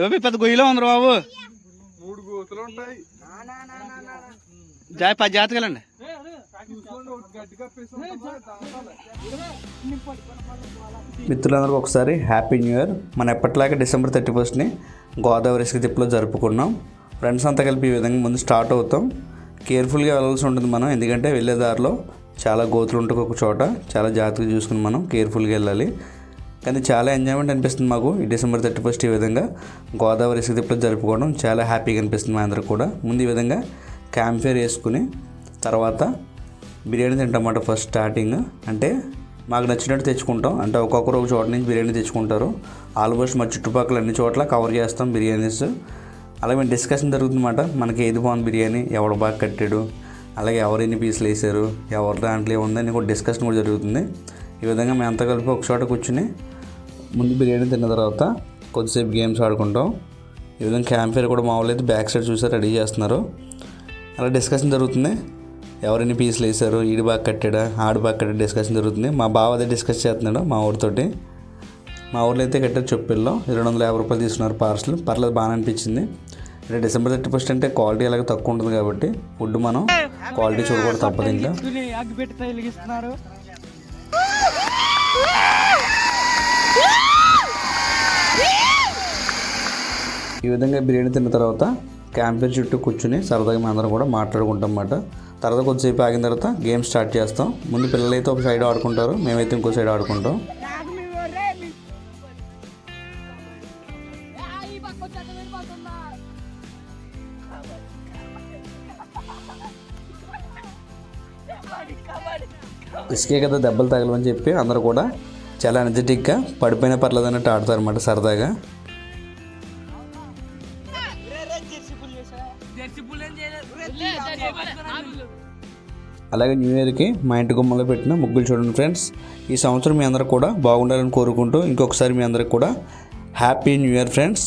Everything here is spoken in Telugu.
బాబు పెద్ద గొయ్యిలో ఉంది బాబు. 3 గోతులు ఉంటాయి. జాయ్ 10 జాతకాలండి. మిత్రులందరికీ ఒకసారి హ్యాపీ న్యూ ఇయర్. మనం ఎప్పటిలాగే డిసెంబర్ 31ని గోదావరి ఇసుక తిప్పులో జరుపుకున్నాం. ఫ్రెండ్స్ అంతా కలిపి ఈ విధంగా ముందు స్టార్ట్ అవుతాం. కేర్ఫుల్గా వెళ్ళాల్సి ఉంటుంది మనం, ఎందుకంటే వెళ్ళే దారిలో చాలా గోతులు ఉంటాయి. ఒక చోట చాలా జాగ్రత్తగా చూసుకుని మనం కేర్ఫుల్గా వెళ్ళాలి. కానీ చాలా ఎంజాయ్మెంట్ అనిపిస్తుంది మాకు ఈ డిసెంబర్ 31 ఈ విధంగా గోదావరి ఇసుక తిప్పులో జరుపుకోవడం చాలా హ్యాపీగా అనిపిస్తుంది మా అందరికి కూడా. ముందు ఈ విధంగా క్యాంప్ ఫైర్ వేసుకుని తర్వాత బిర్యానీ తింటామన్నమాట. ఫస్ట్ స్టార్టింగ్ అంటే మాకు నచ్చినట్టు తెచ్చుకుంటాం, అంటే ఒక్కొక్కరు ఒక చోట నుంచి బిర్యానీ తెచ్చుకుంటారు. ఆల్మోస్ట్ మా చుట్టుపక్కల అన్ని చోట్ల కవర్ చేస్తాం బిర్యానీస్. అలాగే మేము డిస్కషన్ జరుగుతుందన్నమాట, మనకి ఏది బాగుంది బిర్యానీ, ఎవడు బాగా కట్టాడు, అలాగే ఎవరు ఎన్ని పీసులు వేసారు, ఎవరి దాంట్లో ఏముందని కూడా డిస్కషన్ కూడా జరుగుతుంది. ఈ విధంగా మేము అంతా కలిపి ఒక చోట కూర్చుని ముందు బిర్యానీ తిన్న తర్వాత కొద్దిసేపు గేమ్స్ ఆడుకుంటాం. ఈ విధంగా క్యాంప్ ఫైర్ కూడా మామూలు అయితే బ్యాక్ సైడ్ చూసారు రెడీ చేస్తున్నారు. అలా డిస్కషన్ జరుగుతుంది, ఎవరెన్ని పీసులు వేసారు, ఈడు బాగా కట్టాడా ఆడు బాగా కట్టాడు డిస్కషన్ జరుగుతుంది. మా బావ అదే డిస్కస్ చేస్తున్నాడు మా ఊరితోటి. మా ఊర్లో అయితే కట్టారు చొప్పిల్లో 250 రూపాయలు తీసుకున్నారు పార్సల్. పర్లేదు బాగా అనిపించింది. అంటే డిసెంబర్ 31 అంటే క్వాలిటీ అలాగే తక్కువ ఉంటుంది కాబట్టి ఫుడ్ మనం క్వాలిటీ చూడకూడదు, తప్పదు. ఇంకా ఈ విధంగా బిర్యానీ తిన్న తర్వాత క్యాంప్ ఫైర్ చుట్టూ కూర్చుని సరదాగా మేము అందరం కూడా మాట్లాడుకుంటాం అన్నమాట. తర్వాత కొద్దిసేపు ఆగిన తర్వాత గేమ్ స్టార్ట్ చేస్తాం. ముందు పిల్లలైతే ఒక సైడ్ ఆడుకుంటారు, మేమైతే ఇంకో సైడ్ ఆడుకుంటాం. ఇసుకే కదా దెబ్బలు తగలమని చెప్పి అందరూ కూడా చాలా ఎనర్జెటిక్గా పడిపోయినా పర్లేదు అన్నట్టు ఆడతారు అన్నమాట సరదాగా. అలాగే న్యూ ఇయర్కి మా ఇంటి గుమ్మలో పెట్టిన ముగ్గులు చూడండి ఫ్రెండ్స్. ఈ సంవత్సరం మీ అందరూ కూడా బాగుండాలని కోరుకుంటూ ఇంకొకసారి మీ అందరికి కూడా హ్యాపీ న్యూ ఇయర్ ఫ్రెండ్స్.